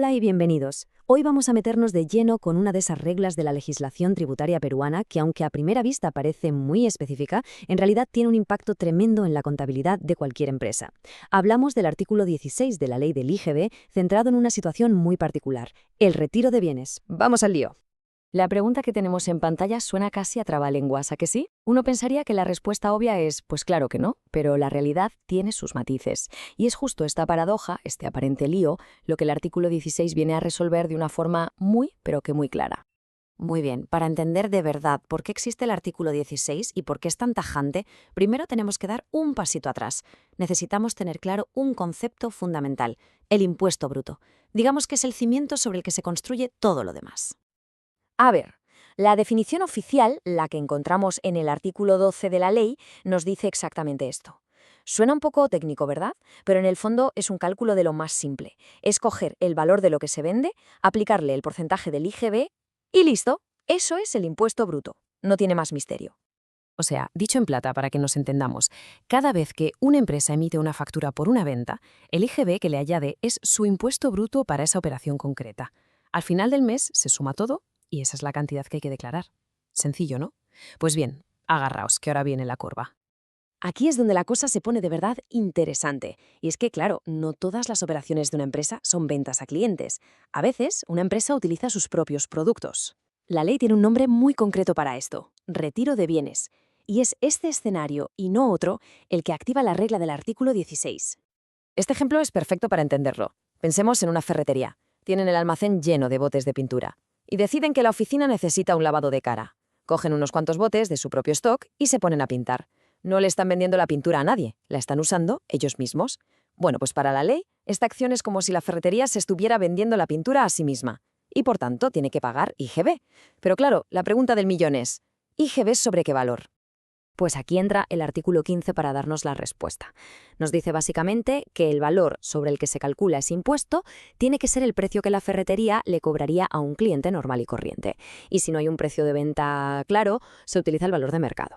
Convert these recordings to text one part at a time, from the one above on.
Hola y bienvenidos. Hoy vamos a meternos de lleno con una de esas reglas de la legislación tributaria peruana que, aunque a primera vista parece muy específica, en realidad tiene un impacto tremendo en la contabilidad de cualquier empresa. Hablamos del artículo 16 de la ley del IGB, centrado en una situación muy particular, el retiro de bienes. ¡Vamos al lío! La pregunta que tenemos en pantalla suena casi a trabalenguas, ¿a que sí? Uno pensaría que la respuesta obvia es, pues claro que no, pero la realidad tiene sus matices. Y es justo esta paradoja, este aparente lío, lo que el artículo 16 viene a resolver de una forma muy, pero que muy clara. Muy bien, para entender de verdad por qué existe el artículo 16 y por qué es tan tajante, primero tenemos que dar un pasito atrás. Necesitamos tener claro un concepto fundamental, el impuesto bruto. Digamos que es el cimiento sobre el que se construye todo lo demás. A ver, la definición oficial, la que encontramos en el artículo 12 de la ley, nos dice exactamente esto. Suena un poco técnico, ¿verdad? Pero en el fondo es un cálculo de lo más simple. Es coger el valor de lo que se vende, aplicarle el porcentaje del IGB y listo. Eso es el impuesto bruto. No tiene más misterio. O sea, dicho en plata para que nos entendamos, cada vez que una empresa emite una factura por una venta, el IGB que le añade es su impuesto bruto para esa operación concreta. Al final del mes se suma todo y esa es la cantidad que hay que declarar. Sencillo, ¿no? Pues bien, agarraos, que ahora viene la curva. Aquí es donde la cosa se pone de verdad interesante. Y es que, claro, no todas las operaciones de una empresa son ventas a clientes. A veces, una empresa utiliza sus propios productos. La ley tiene un nombre muy concreto para esto, retiro de bienes. Y es este escenario, y no otro, el que activa la regla del artículo 16. Este ejemplo es perfecto para entenderlo. Pensemos en una ferretería. Tienen el almacén lleno de botes de pintura. Y deciden que la oficina necesita un lavado de cara. Cogen unos cuantos botes de su propio stock y se ponen a pintar. No le están vendiendo la pintura a nadie, la están usando ellos mismos. Bueno, pues para la ley, esta acción es como si la ferretería se estuviera vendiendo la pintura a sí misma. Y por tanto, tiene que pagar IGB. Pero claro, la pregunta del millón es, ¿IGB sobre qué valor? Pues aquí entra el artículo 15 para darnos la respuesta. Nos dice básicamente que el valor sobre el que se calcula ese impuesto tiene que ser el precio que la ferretería le cobraría a un cliente normal y corriente. Y si no hay un precio de venta claro, se utiliza el valor de mercado.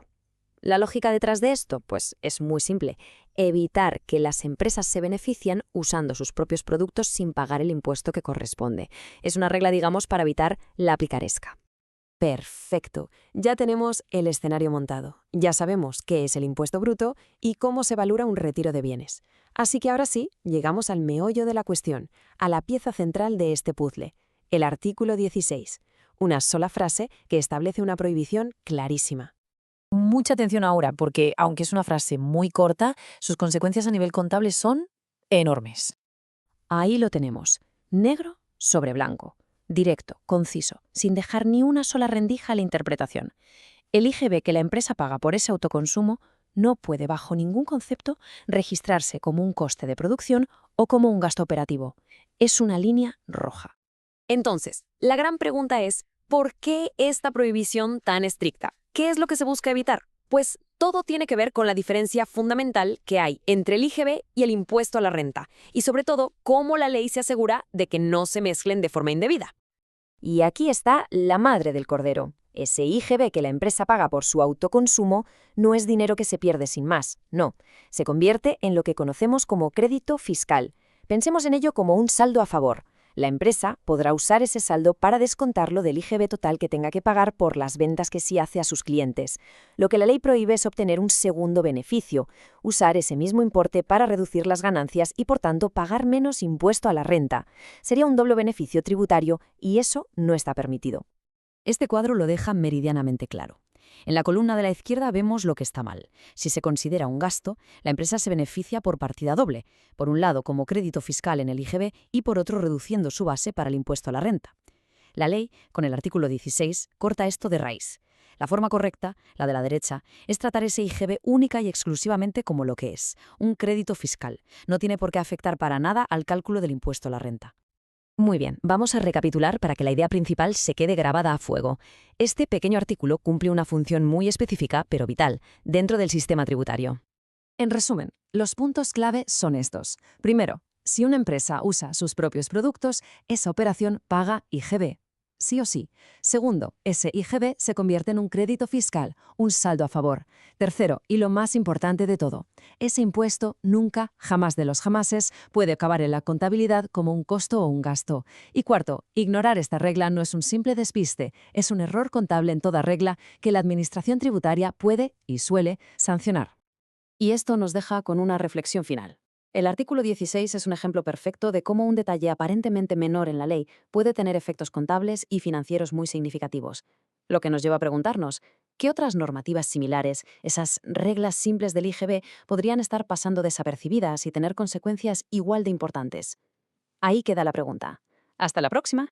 La lógica detrás de esto, pues es muy simple. Evitar que las empresas se beneficien usando sus propios productos sin pagar el impuesto que corresponde. Es una regla, digamos, para evitar la picaresca. Perfecto. Ya tenemos el escenario montado. Ya sabemos qué es el impuesto bruto y cómo se valora un retiro de bienes. Así que ahora sí, llegamos al meollo de la cuestión, a la pieza central de este puzzle, el artículo 16. Una sola frase que establece una prohibición clarísima. Mucha atención ahora, porque aunque es una frase muy corta, sus consecuencias a nivel contable son enormes. Ahí lo tenemos, negro sobre blanco, directo, conciso, sin dejar ni una sola rendija a la interpretación. El IGB que la empresa paga por ese autoconsumo no puede, bajo ningún concepto, registrarse como un coste de producción o como un gasto operativo. Es una línea roja. Entonces, la gran pregunta es, ¿por qué esta prohibición tan estricta? ¿Qué es lo que se busca evitar? Pues todo tiene que ver con la diferencia fundamental que hay entre el IGB y el impuesto a la renta, y sobre todo, cómo la ley se asegura de que no se mezclen de forma indebida. Y aquí está la madre del cordero. Ese IGB que la empresa paga por su autoconsumo no es dinero que se pierde sin más, no. Se convierte en lo que conocemos como crédito fiscal. Pensemos en ello como un saldo a favor. La empresa podrá usar ese saldo para descontarlo del IGB total que tenga que pagar por las ventas que sí hace a sus clientes. Lo que la ley prohíbe es obtener un segundo beneficio, usar ese mismo importe para reducir las ganancias y, por tanto, pagar menos impuesto a la renta. Sería un doble beneficio tributario y eso no está permitido. Este cuadro lo deja meridianamente claro. En la columna de la izquierda vemos lo que está mal. Si se considera un gasto, la empresa se beneficia por partida doble, por un lado como crédito fiscal en el IGB y por otro reduciendo su base para el impuesto a la renta. La ley, con el artículo 16, corta esto de raíz. La forma correcta, la de la derecha, es tratar ese IGB única y exclusivamente como lo que es, un crédito fiscal. No tiene por qué afectar para nada al cálculo del impuesto a la renta. Muy bien, vamos a recapitular para que la idea principal se quede grabada a fuego. Este pequeño artículo cumple una función muy específica, pero vital, dentro del sistema tributario. En resumen, los puntos clave son estos. Primero, si una empresa usa sus propios productos, esa operación paga IGB. sí o sí. Segundo, ese IGB se convierte en un crédito fiscal, un saldo a favor. Tercero, y lo más importante de todo, ese impuesto nunca, jamás de los jamases, puede acabar en la contabilidad como un costo o un gasto. Y cuarto, ignorar esta regla no es un simple despiste, es un error contable en toda regla que la Administración tributaria puede y suele sancionar. Y esto nos deja con una reflexión final. El artículo 16 es un ejemplo perfecto de cómo un detalle aparentemente menor en la ley puede tener efectos contables y financieros muy significativos. Lo que nos lleva a preguntarnos, ¿qué otras normativas similares, esas reglas simples del IGB, podrían estar pasando desapercibidas y tener consecuencias igual de importantes? Ahí queda la pregunta. Hasta la próxima.